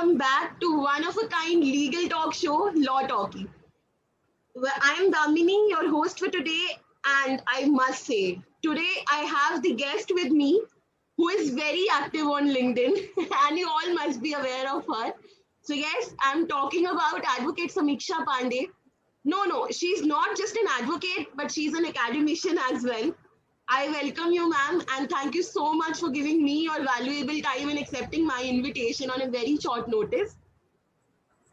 welcome back to one of a kind legal talk show, Law Talkie. Well, I am Damini, your host for today, and I must say, today I have the guest with me who is very active on LinkedIn, and you all must be aware of her. So, yes, I'm talking about Advocate Samiksha Pandey. No, she's not just an advocate, but she's an academician as well. I welcome you, ma'am, and thank you so much for giving me your valuable time and accepting my invitation on a very short notice.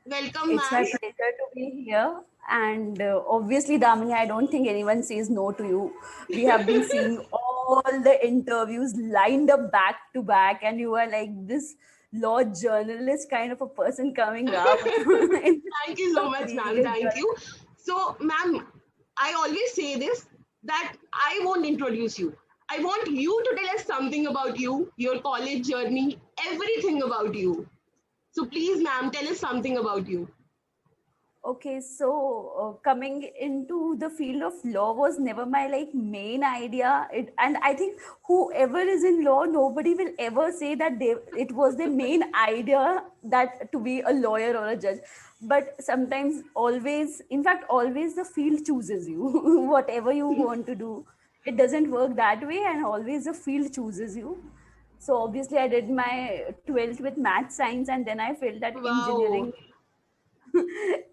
Welcome, It's ma'am. my pleasure to be here. And obviously, Damini, I don't think anyone says no to you. We have been seeing all the interviews lined up back to back, and you are like this law journalist kind of a person coming up in Thank you so the much, ma'am. legal Thank you. journalism. So, ma'am, I always say this that I won't introduce you. I want you to tell us something about you, your college journey, everything about you. So, please, ma'am, tell us something about you. Okay, so coming into the field of law was never my like main idea. And I think whoever is in law, nobody will ever say that it was their main idea that to be a lawyer or a judge. But sometimes, always, in fact, always the field chooses you. Whatever you want to do, it doesn't work that way, and always the field chooses you. So obviously, I did my 12th with math science, and then I felt that Wow. engineering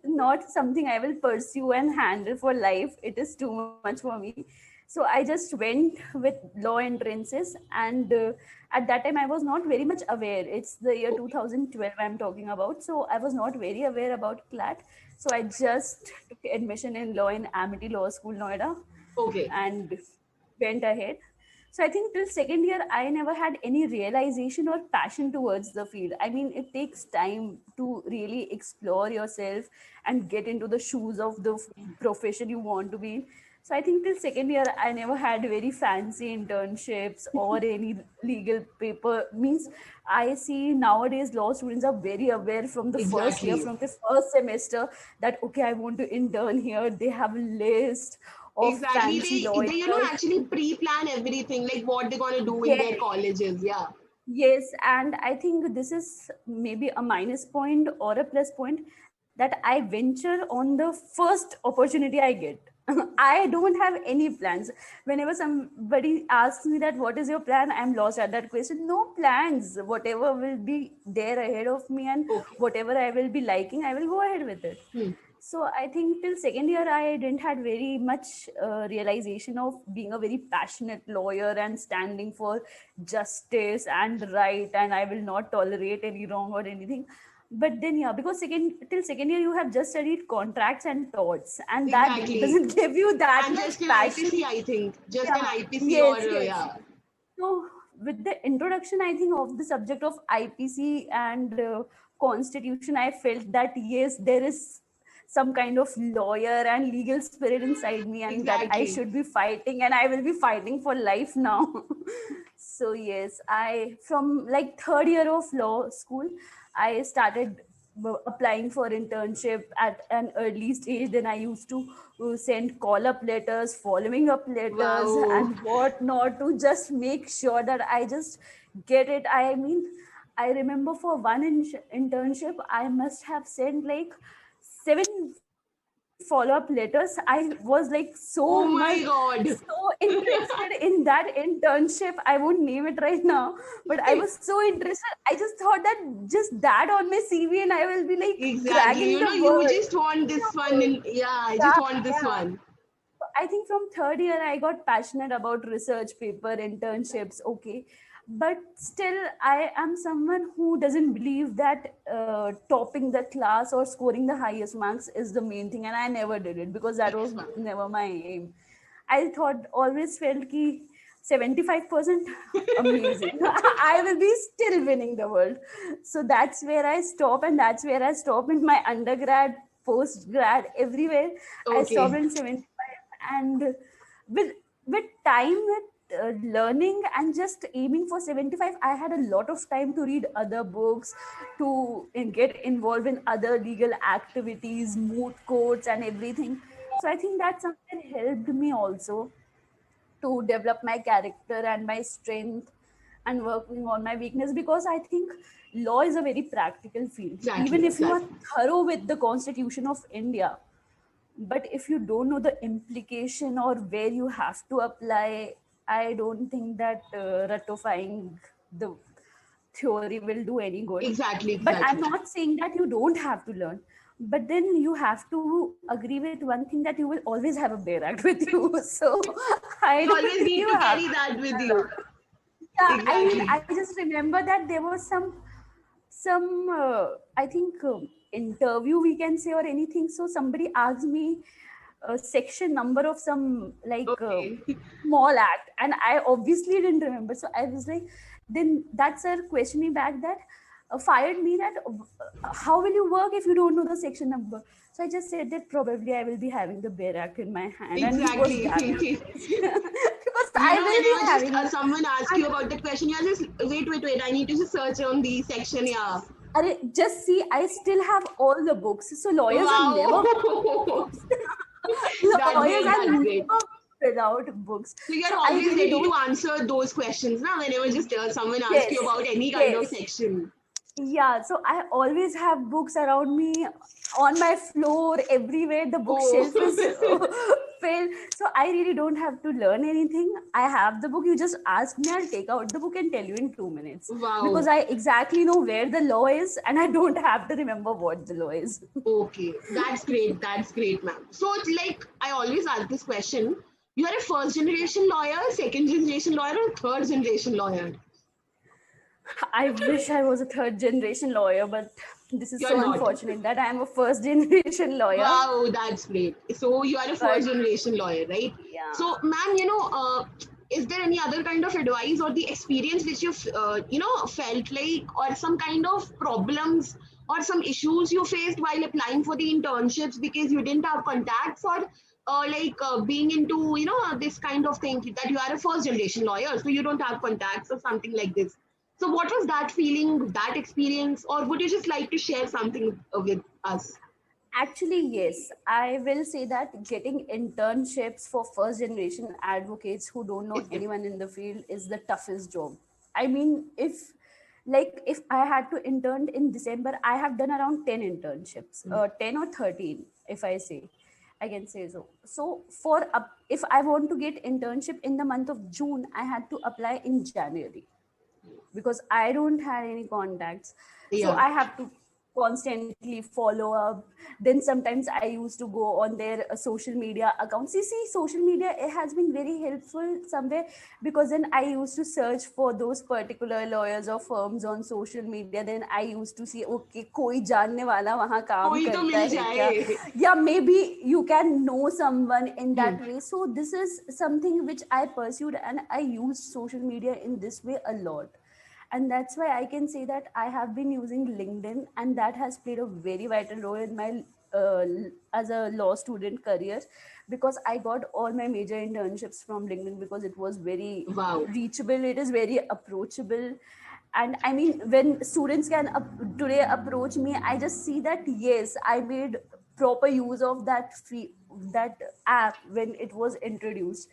not something I will pursue and handle for life. It is too much for me. So I just went with law entrances, and at that time I was not very much aware. It's the year 2012 I'm talking about. So I was not very aware about CLAT. So I just took admission in law in Amity Law School, Noida, Okay. and went ahead. So I think till second year, I never had any realization or passion towards the field. I mean, it takes time to really explore yourself and get into the shoes of the profession you want to be in. So I think till second year, I never had very fancy internships or any legal paper. Means I see nowadays law students are very aware from the first year, Exactly. from the first semester, that okay, I want to intern here. They have a list of Exactly. fancy They lawyers. actually pre-plan everything, like what they're gonna do in Yes, their colleges. Yeah. yes, and I think this is maybe a minus point or a plus point, that I venture on the first opportunity I get. I don't have any plans. Whenever somebody asks me that what is your plan, I'm lost at that question. No plans. Whatever will be there ahead of me and Okay. whatever I will be liking, I will go ahead with it. Hmm. So I think till second year, I didn't had very much realization of being a very passionate lawyer and standing for justice and right, and I will not tolerate any wrong or anything. But then yeah, because second year you have just studied contracts and torts, and that Exactly. doesn't give you that And much just an passion. IPC, I think. Just an Yeah, IPC or yes, yes. yeah. So, with the introduction, I think, of the subject of IPC and constitution, I felt that yes, there is some kind of lawyer and legal spirit inside me, and that I Exactly. should be fighting, and I will be fighting for life now. So, yes, I, from like third year of law school, I started applying for internship at an early stage. Then I used to send call up letters, following up letters, Wow. and what not, to just make sure that I just get it. I mean, I remember for one internship I must have sent like 7 follow-up letters. I was like so Oh much, my god. so interested in that internship. I won't name it right now, but I was so interested. I just thought that just that on my CV, and I will be like Exactly. cracking You the know, you world. just want this one in, yeah, I just Yeah, want this yeah. one. I think from third year I got passionate about research paper internships. Okay, but still I am someone who doesn't believe that topping the class or scoring the highest marks is the main thing, and I never did it because that Yes, was ma'am. never my aim. I thought, always felt ki 75% amazing. I will be still winning the world. So that's where I stop, and that's where I stop in my undergrad, post grad, everywhere. I stopped Okay. in 75, and with time, with learning and just aiming for 75, I had a lot of time to read other books, to get involved in other legal activities, moot courts, and everything. So I think that something helped me also to develop my character and my strength. and working on my weakness, because I think law is a very practical field. Exactly, Even if you are exactly. thorough with the Constitution of India, but if you don't know the implication or where you have to apply, I don't think that ratifying the theory will do any good. Exactly, But I'm exactly. not saying that you don't have to learn, but then you have to agree with one thing, that you will always have a Bear Act with you. So I You don't always think need you to have carry to that with learn a you. lot. Yeah, I mean, Exactly. I just remember that there was some I think interview, we can say, or anything. So somebody asked me a section number of some like Okay. small act, and I obviously didn't remember. So I was like, then that sir questioned me back, that fired me, that how will you work if you don't know the section number? So I just said that probably I will be having the Bear Act in my hand, and he was Exactly. damn impressed because You I know, will whenever be just having. someone asks And you about the question, you're just wait. I need to just search on the section. Yeah. just see, I still have all the books. So lawyers are never Wow. books. That's Lawyers great. are That's never great. without books. So you're So I always really ready to don't. answer those questions now whenever just someone asks you Yes, about any kind of yes. section. Yeah, so I always have books around me, on my floor, everywhere. The Oh, bookshelf is filled. So I really don't have to learn anything. I have the book. You just ask me, I'll take out the book and tell you in 2 minutes. wow. Because I exactly know where the law is, and I don't have to remember what the law is. Okay, that's great. That's great, ma'am. So it's like I always ask this question: you are a first generation lawyer, second generation lawyer, or third generation lawyer? I wish I was a third generation lawyer, but this is You're so not. unfortunate that I'm a first generation lawyer. Wow, that's great. So you are a But first generation lawyer, right? yeah, So, ma'am, is there any other kind of advice or the experience which felt like, or some kind of problems or some issues you faced while applying for the internships because you didn't have contacts, or being into this kind of thing, that you are a first generation lawyer, so you don't have contacts or something like this. So, what was that feeling, that experience, or would you just like to share something with us? actually, yes, I will say that getting internships for first generation advocates who don't know It's anyone difficult. in the field is the toughest job. I mean, if I had to intern in December, I have done around 10 internships, 10 or 13, if I say. I can say so. So if I want to get internship in the month of June, I had to apply in January because I don't have any contacts. So Yeah. I have to constantly follow up. Then sometimes I used to go on their social media accounts. You see, social media, it has been very helpful somewhere, because then I used to search for those particular lawyers or firms on social media. Then I used to see, okay, कोई जानने वाला वहाँ काम कोई तो करता मिल है क्या? जाए. Yeah, maybe you can know someone in Hmm. that way. So this is something which I pursued, and I used social media in this way a lot. And that's why I can say that I have been using LinkedIn, and that has played a very vital role in my as a law student career, because I got all my major internships from LinkedIn, because it was very Wow. reachable, it is very approachable. And I mean, when students can today approach me, I just see that yes, I made proper use of that app when it was introduced.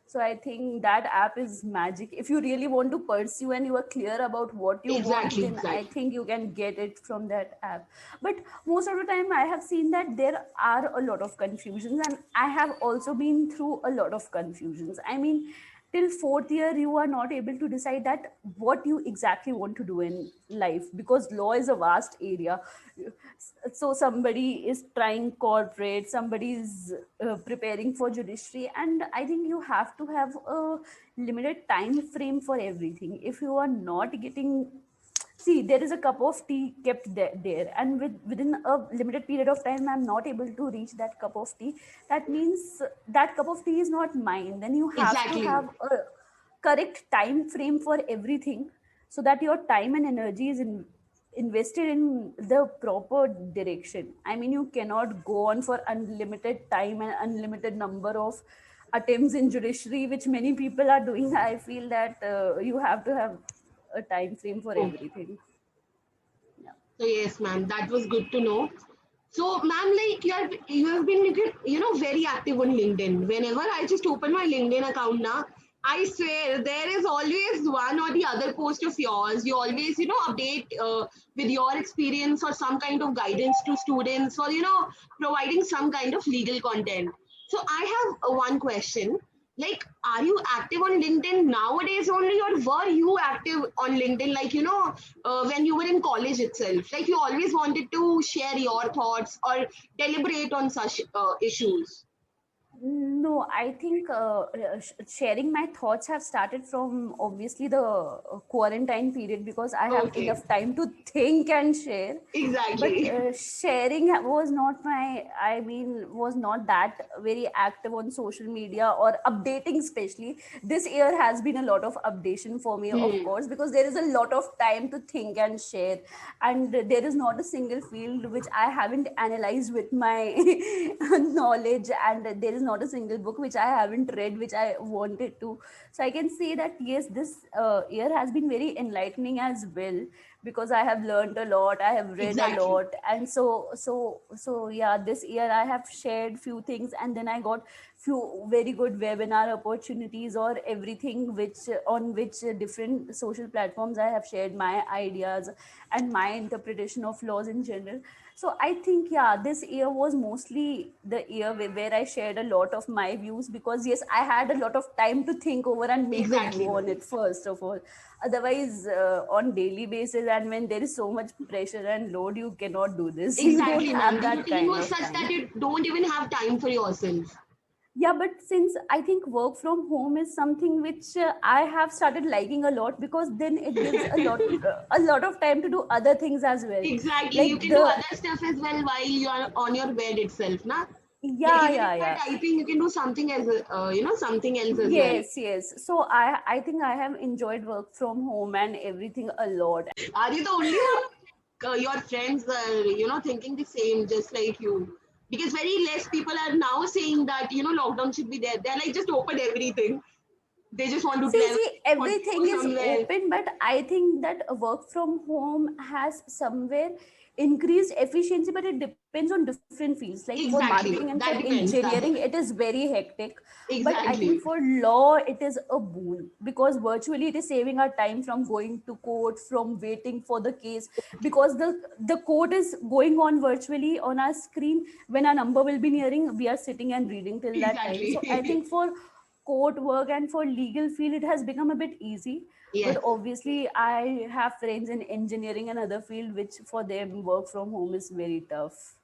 So I think that app is magic. If you really want to pursue and you are clear about what you want, Exactly, then I exactly. think you can get it from that app. But most of the time, I have seen that there are a lot of confusions, and I have also been through a lot of confusions. I mean, till fourth year, you are not able to decide that what you exactly want to do in life, because law is a vast area. So somebody is trying corporate, somebody is preparing for judiciary, and I think you have to have a limited time frame for everything. If you are not getting, see, there is a cup of tea kept there, and within a limited period of time I'm not able to reach that cup of tea, that means that cup of tea is not mine. Then you have to Exactly. have a correct time frame for everything, so that your time and energy is invested in the proper direction. I mean, you cannot go on for unlimited time and unlimited number of attempts in judiciary, which many people are doing. I feel that you have to have a time frame for Oh, everything. Yeah. so yes, ma'am, that was good to know. So, ma'am, like you have been very active on LinkedIn. Whenever I just open my LinkedIn account now, I swear, there is always one or the other post of yours. You always, update with your experience or some kind of guidance to students or, providing some kind of legal content. So I have one question. Like, are you active on LinkedIn nowadays only, or were you active on LinkedIn, like, when you were in college itself? Like, you always wanted to share your thoughts or deliberate on such issues? No, I think sharing my thoughts have started from obviously the quarantine period, because I have Okay, enough time to think and share. But exactly. sharing was not my, I mean, was not that very active on social media or updating, especially. This year has been a lot of updation for me, of Hmm. course, because there is a lot of time to think and share. And there is not a single field which I haven't analyzed with my knowledge, and there is not a single book which I haven't read which I wanted to. So I can say that yes, this year has been very enlightening as well, because I have learned a lot, I have read a Exactly. lot. And so yeah, this year I have shared few things, and then I got few very good webinar opportunities or everything which on which different social platforms I have shared my ideas and my interpretation of laws in general. So I think, yeah, this year was mostly the year where I shared a lot of my views, because yes, I had a lot of time to think over and make a Exactly. view on it first of all. Otherwise, on daily basis, and when there is so much pressure and load, you cannot do this. You don't Exactly, ma'am. have The that routine kind was of such that time. you don't even have time for yourself. Yeah, but since I think work from home is something which I have started liking a lot, because then it gives a lot of time to do other things as well. Exactly. You Like can do the other stuff as well while you are on your bed itself, na? Like yeah, even if yeah, you are yeah. typing, you can do something as something else as well. Yes, yes. So I think I have enjoyed work from home and everything a lot. Are you the only one? Your friends are, thinking the same, just like you. Because very less people are now saying that, lockdown should be there. They're like, just open everything. They just want to travel, See, want to everything go is somewhere. open, but I think that work from home has somewhere increased efficiency, but it depends on different fields. Like for marketing Exactly. and for That depends. That engineering, it depends. is very hectic. But I think Exactly. for law, it is a boon, because virtually it is saving our time from going to court, from waiting for the case, because the court is going on virtually on our screen. When our number will be nearing, we are sitting and reading till that time. So I Exactly. think for court work and for legal field, it has become a bit easy. But Yes. obviously I have friends in engineering and other field which for them work from home is very tough,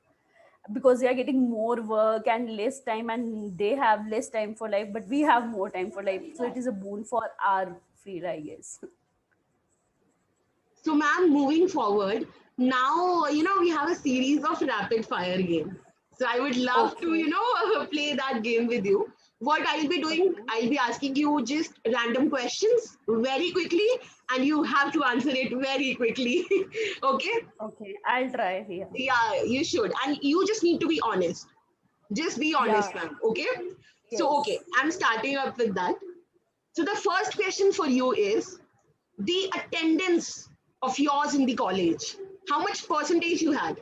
because they are getting more work and less time, and they have less time for life, but we have more time for life. So it is a boon for our field, I guess. So, ma'am, moving forward, now, we have a series of rapid fire games. So, I would love to, Okay. play that game with you. What I'll be doing, Okay. I'll be asking you just random questions very quickly, and you have to answer it very quickly. Okay? Okay, I'll try here. Yeah, you should. And you just need to be honest. Just be Yeah. honest, ma'am. Okay? So, okay, Yes. I'm starting up with that. So, the first question for you is the attendance of yours in the college. How much percentage you had?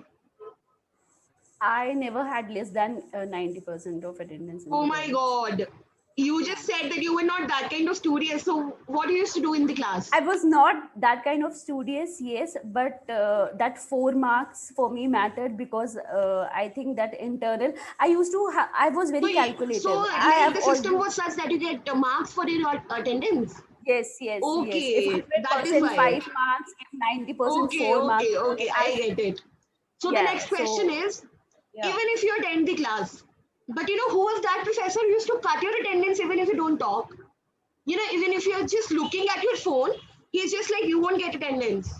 I never had less than 90% of attendance in Oh the my college. god. You just said that you were not that kind of studious. So what you used to do in the class? I was not that kind of studious, yes, but that 4 marks for me mattered, because I think that internal, I was very So calculative. I like have the system always, was such that you get marks for your attendance. yes, yes, yes. If Okay, that is 100% why. 5 marks, if 90% Okay, 4 marks, okay, okay. I get it. So the yeah, next question so, is, yeah. even if you attend the class, but who was that professor who used to cut your attendance even if you don't talk? Even if you're just looking at your phone, he's just like, you won't get attendance.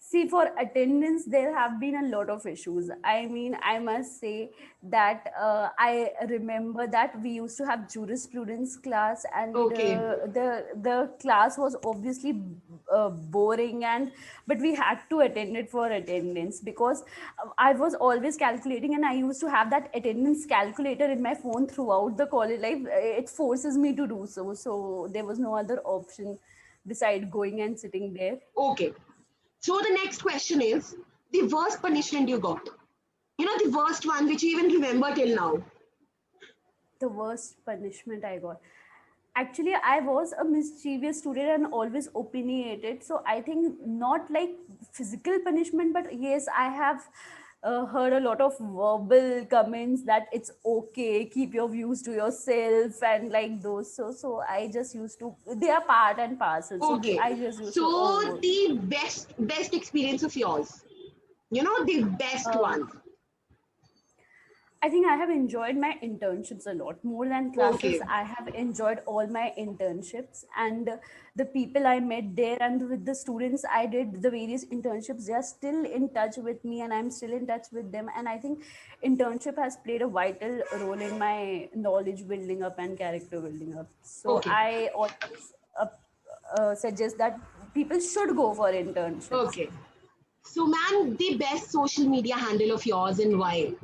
See, for attendance, there have been a lot of issues. I mean, I must say that I remember that we used to have jurisprudence class, and Okay, the class was obviously boring, and but we had to attend it for attendance, because I was always calculating, and I used to have that attendance calculator in my phone throughout the college life. It forces me to do so. So there was no other option beside going and sitting there. okay. So the next question is the worst punishment you got. The worst one which you even remember till now. The worst punishment I got. Actually, I was a mischievous student and always opinionated. So I think not like physical punishment, but yes, I have heard a lot of verbal comments that it's okay, keep your views to yourself, and like those. So I just used to. They are part and parcel. So Okay. I just used to. So Oh. the best experience of yours. You know, the best Uh, one. I think I have enjoyed my internships a lot more than classes. Okay. I have enjoyed all my internships and the people I met there, and with the students I did the various internships. They are still in touch with me, and I'm still in touch with them. And I think internship has played a vital role in my knowledge building up and character building up. So Okay. I always suggest that people should go for internships. Okay. So, ma'am, the best social media handle of yours and why?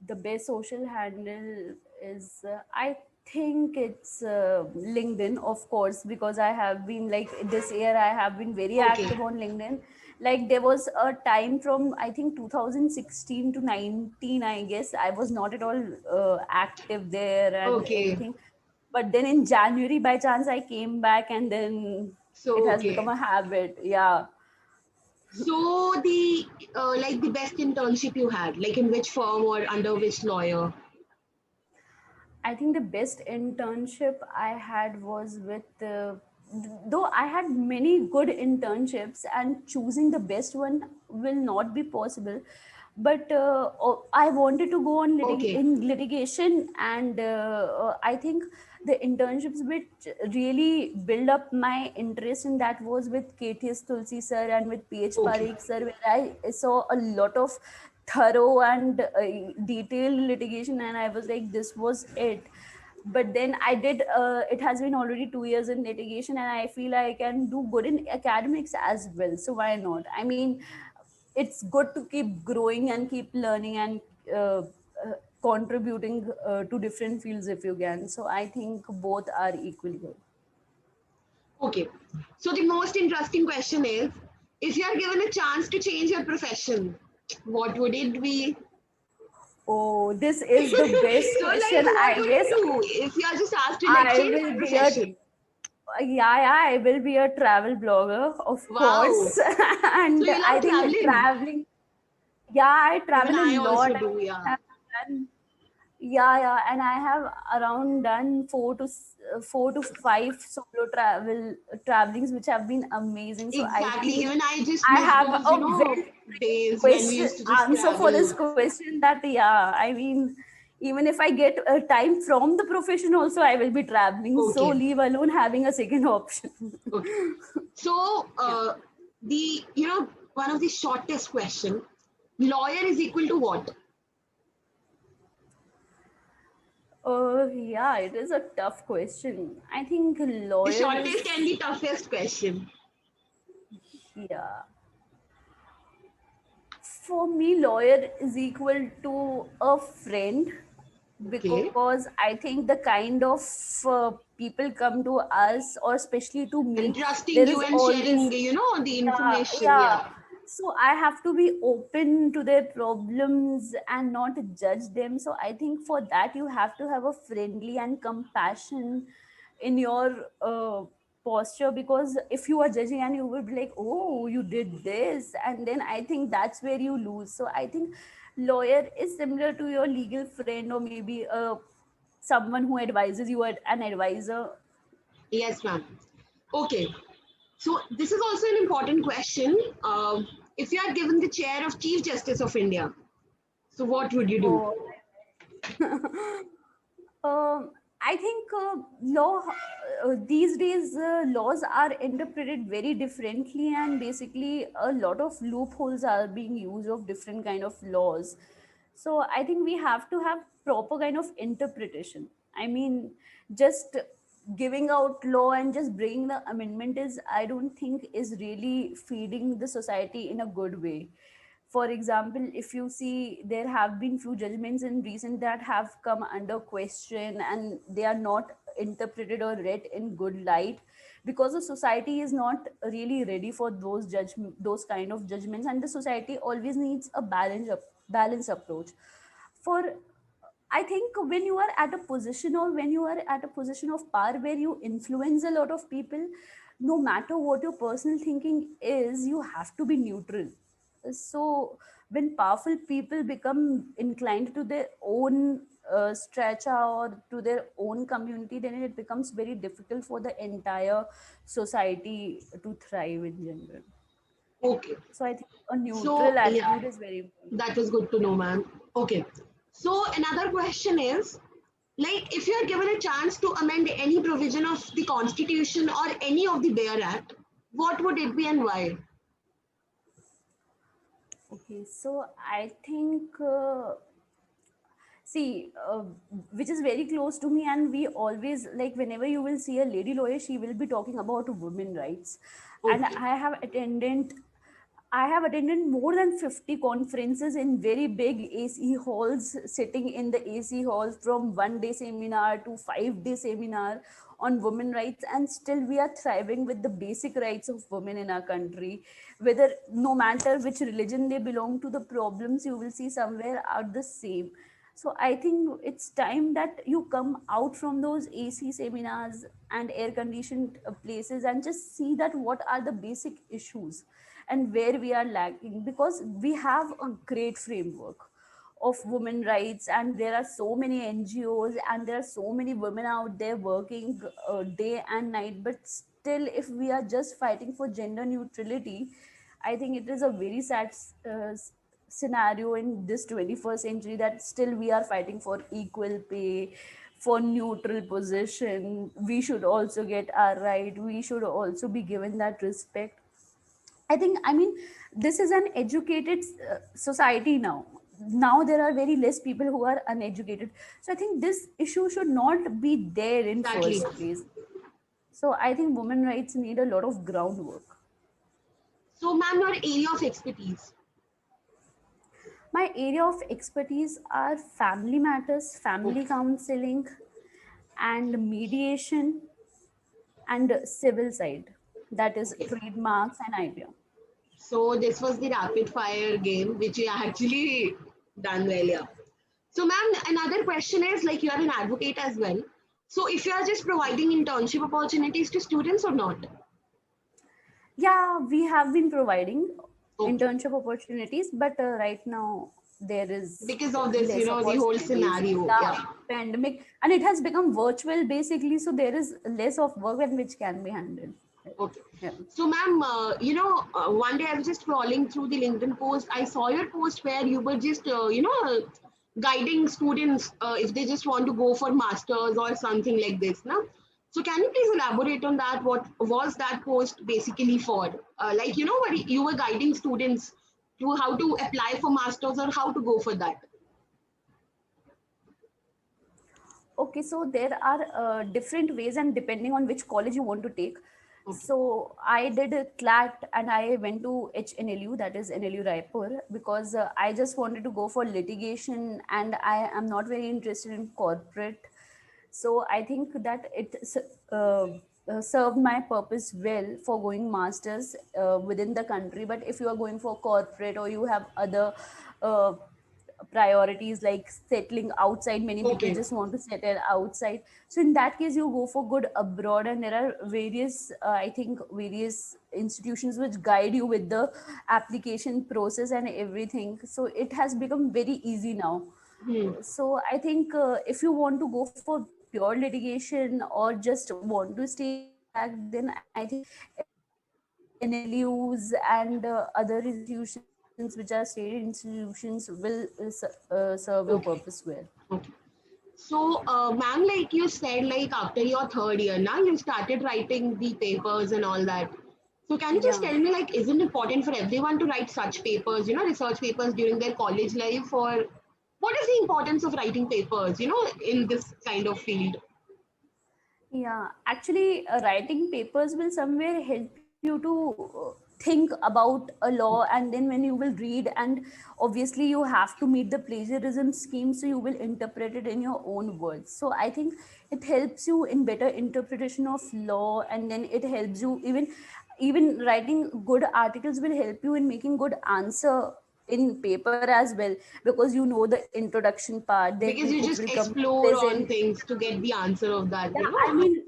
The best social handle is I think it's LinkedIn, of course, because I have been like this year I have been very Okay. active on LinkedIn. Like there was a time from I think 2016 to 19, I guess I was not at all active there and Okay. anything. But then in January by chance I came back, and then it So, has become okay. a habit. Yeah. So, the like the best internship you had, like in which firm or under which lawyer? I think the best internship I had was with, though I had many good internships, and choosing the best one will not be possible. But I wanted to go on Okay. in litigation, and I think the internships which really build up my interest in that was with KTS Tulsi sir and with PH Okay. Parikh sir, where I saw a lot of thorough and detailed litigation, and I was like, this was it. But then I did it has been already 2 years in litigation, and I feel I can do good in academics as well, so why not? I mean, it's good to keep growing and keep learning and uh, uh, contributing to different fields if you can. So I think both are equally good. Okay. So, the most interesting question is, if you are given a chance to change your profession, what would it be? Oh, this So, is the best like, question, what I would guess. you do if you are just asked to like I change will your be a profession? yeah, I will be a travel blogger, of Wow. course. So And you I love think traveling. traveling, yeah, I Even travel a I lot. also do. Yeah. I have done, yeah, and I have around done 4 to 5 solo travelings, which have been amazing. So I Exactly. think Even I just I miss have those, a very days when we question used to just answer for this travel. question, that yeah, I mean, even if I get a time from the profession also, I will be traveling, so Okay. leave alone having a second option. Okay. So, Yeah. the one of the shortest question, lawyer is equal to what? Yeah, it is a tough question. I think The lawyer shortest and is, the toughest question. yeah, for me, lawyer is equal to a friend, Okay. because I think the kind of people come to us, or especially to And me, trusting there you is and sharing, always, the yeah, information. yeah. Yeah. So I have to be open to their problems and not judge them. So I think for that you have to have a friendly and compassion in your posture, because if you are judging and you will be like, oh, you did this, and then I think that's where you lose. So I think lawyer is similar to your legal friend, or maybe someone who advises you, an advisor. Yes, ma'am. Okay. So this is also an important question. If you are given the chair of Chief Justice of India, so what would you do? Oh. I think law these days laws are interpreted very differently, and basically a lot of loopholes are being used of different kind of laws. So I think we have to have proper kind of interpretation. I mean, just giving out law and just bringing the amendment is, I don't think, is really feeding the society in a good way. For example, if you see, there have been few judgments in recent that have come under question, and they are not interpreted or read in good light, because the society is not really ready for those kind of judgments, and the society always needs a balance approach. For I think when you are at a position, or when you are at a position of power where you influence a lot of people, no matter what your personal thinking is, you have to be neutral. So when powerful people become inclined to their own strata or to their own community, then it becomes very difficult for the entire society to thrive in general. Okay. So I think a So, neutral yeah, attitude is very important. that was good to know, ma'am. Okay. So, another question is like, if you are given a chance to amend any provision of the Constitution or any of the Bear Act, what would it be and why? Okay, so I think, see, which is very close to me, and we always like whenever you will see a lady lawyer, she will be talking about women rights, and Okay. I have attended more than 50 conferences in very big AC halls, sitting in the AC halls from 1 day seminar to 5 day seminar on women rights, and still we are thriving with the basic rights of women in our country. Whether no matter which religion they belong to, the problems you will see somewhere are the same. So I think it's time that you come out from those AC seminars and air conditioned places and just see that what are the basic issues and where we are lacking, because we have a great framework of women rights, and there are so many NGOs and there are so many women out there working day and night. But still, if we are just fighting for gender neutrality, I think it is a very sad scenario in this 21st century, that still we are fighting for equal pay, for neutral position. We should also get our right. We should also be given that respect. I think, I mean, this is an educated society now. Now there are very less people who are uneducated. So I think this issue should not be there in Exactly. first place. So I think women rights need a lot of groundwork. So, ma'am, your area of expertise. My area of expertise are family matters, family Okay. counseling, and mediation, and civil side. That is Okay. trademarks and IPR. So, this was the rapid fire game, which you actually done well, yeah. So, ma'am, another question is like you are an advocate as well. So, if you are just providing internship opportunities to students or not? Yeah, we have been providing Okay. internship opportunities, but right now there is Because of this, less the whole opportunities. scenario. Yeah, Yeah. pandemic, and it has become virtual basically, so there is less of work and which can be handled. Okay. Yeah. So, ma'am, one day I was just scrolling through the LinkedIn post. I saw your post where you were just, guiding students if they just want to go for masters or something like this. Now, so can you please elaborate on that? What was that post basically for? Like, what you were guiding students to how to apply for masters or how to go for that. Okay, so there are different ways, and depending on which college you want to take. Okay. So I did a CLAT and I went to HNLU, that is NLU Raipur, because I just wanted to go for litigation and I am not very interested in corporate. So I think that served my purpose well for going masters within the country. But if you are going for corporate or you have other uh, priorities like settling outside, many people Okay. just want to settle outside, so in that case you go for good abroad, and there are various I think various institutions which guide you with the application process and everything, so it has become very easy now. Hmm. So I think if you want to go for pure litigation or just want to stay back, then I think NLUs and other institutions which are state institutions will serve your Okay. purpose well. Okay. So, ma'am, like you said, like after your third year, now you started writing the papers and all that. So, can you just Yeah. tell me, like, is it important for everyone to write such papers, research papers during their college life, or what is the importance of writing papers, in this kind of field? Yeah, actually, writing papers will somewhere help you to think about a law, and then when you will read, and obviously you have to meet the plagiarism scheme, so you will interpret it in your own words. So I think it helps you in better interpretation of law, and then it helps you even writing good articles will help you in making good answer in paper as well, because you know the introduction part, then Because you it just will come explore on present. things to get the answer of that, Yeah, I mean,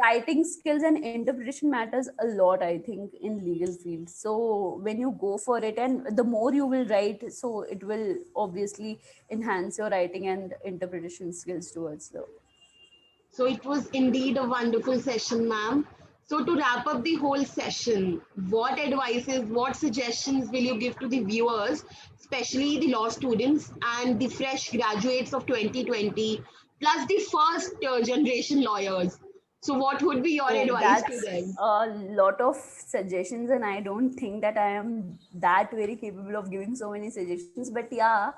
writing skills and interpretation matters a lot, I think, in legal field. So when you go for it, and the more you will write, so it will obviously enhance your writing and interpretation skills towards the. So it was indeed a wonderful session, ma'am. So to wrap up the whole session, what advices, what suggestions will you give to the viewers, especially the law students and the fresh graduates of 2020, plus the first generation lawyers? So what would be your Oh, advice to that's them? a lot of suggestions, and I don't think that I am that very capable of giving so many suggestions. But yeah,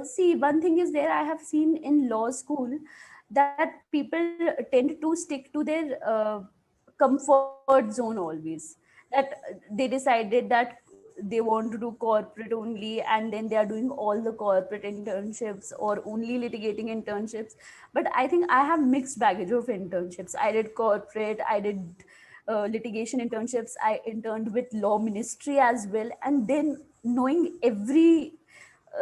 see, one thing is there I have seen in law school that people tend to stick to their comfort zone always. That they decided that they want to do corporate only, and then they are doing all the corporate internships or only litigating internships. But I think I have mixed baggage of internships. I did corporate, I did litigation internships, I interned with law ministry as well, and then knowing every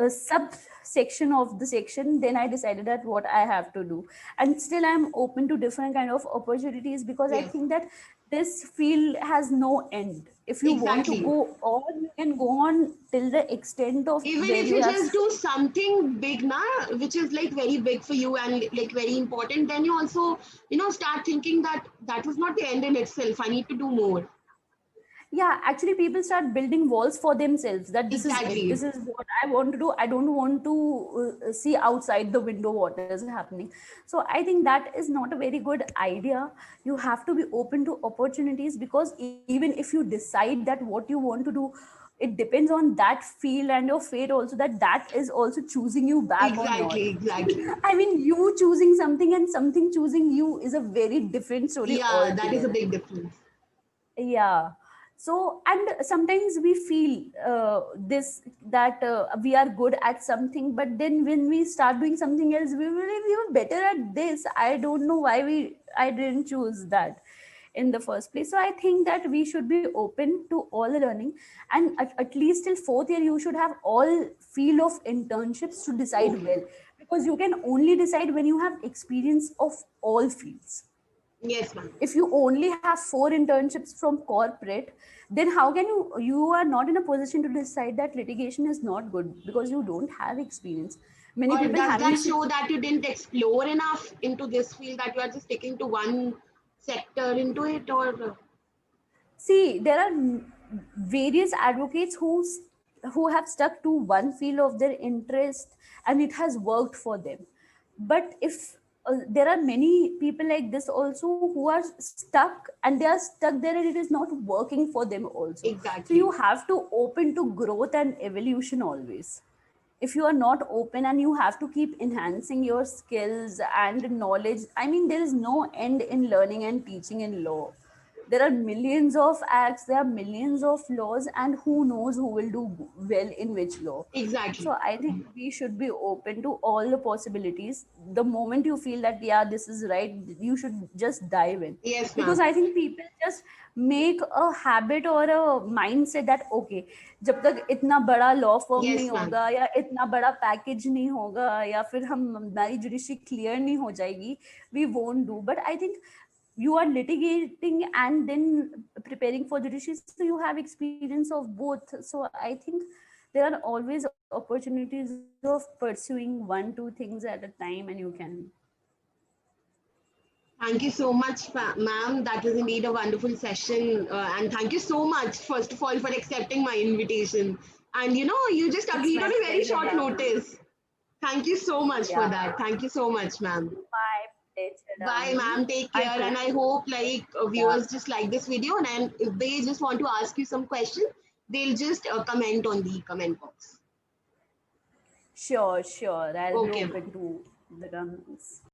subsection of the section, then I decided that what I have to do. And still I'm open to different kind of opportunities, because I Yes, think that this field has no end. If you want to exactly. go on, you can go on till the extent of Even where if you you have. just do something big na, which is like very big for you and like very important, then you also, start thinking that that was not the end in itself. I need to do more. Yeah, actually people start building walls for themselves, that this is it, Exactly. this is what I want to do. I don't want to see outside the window what is happening. So I think that is not a very good idea. You have to be open to opportunities, because even if you decide that what you want to do, it depends on that field and your fate also, that that is also choosing you back or not. Exactly. Exactly. I mean, you choosing something and something choosing you is a very different story Yeah, that is a altogether. big difference. Yeah. So, and sometimes we feel this, that we are good at something, but then when we start doing something else, we were better at this. I don't know why I didn't choose that in the first place. So I think that we should be open to all learning, and at least till fourth year you should have all field of internships to decide Okay. well, because you can only decide when you have experience of all fields. Yes, ma'am. If you only have 4 internships from corporate, then how can you are not in a position to decide that litigation is not good, because you don't have experience. Many Or people does having that show that you didn't explore enough into this field, that you are just sticking to one sector into it? Or see, there are various advocates who have stuck to one field of their interest, and it has worked for them. But if there are many people like this also who are stuck, and they are stuck there and it is not working for them also. So exactly. you have to open to growth and evolution always. If you are not open, and you have to keep enhancing your skills and knowledge, I mean, there is no end in learning and teaching in law. There are millions of acts, there are millions of laws, and who knows who will do well in which law. Exactly. So I think we should be open to all the possibilities. The moment you feel that yeah, this is right, you should just dive in. Yes, Because ma'am. I think people just make a habit or a mindset that okay, जब तक इतना बड़ा law firm नहीं Yes, ma'am. होगा, या इतना बड़ा package नहीं होगा, या फिर हम हमारी जुडिशरी क्लियर नहीं हो जाएगी, we won't do. But I think you are litigating and then preparing for judiciary, so you have experience of both. So I think there are always opportunities of pursuing 1 2 things at a time, and you can. Thank you so much, ma'am. That was indeed a wonderful session. And thank you so much, first of all, for accepting my invitation. And you just It's agreed my on a very pleasure, short Ram. notice. Thank you so much for Yeah, that. Thank you so much, ma'am. my pleasure, Bye, Ram. ma'am. Take I care. And hope. I hope like Yeah, viewers just like this video. And if they just want to ask you some questions, they'll just comment on the comment box. sure, sure. I'll be Okay, ma'am. open to the comments.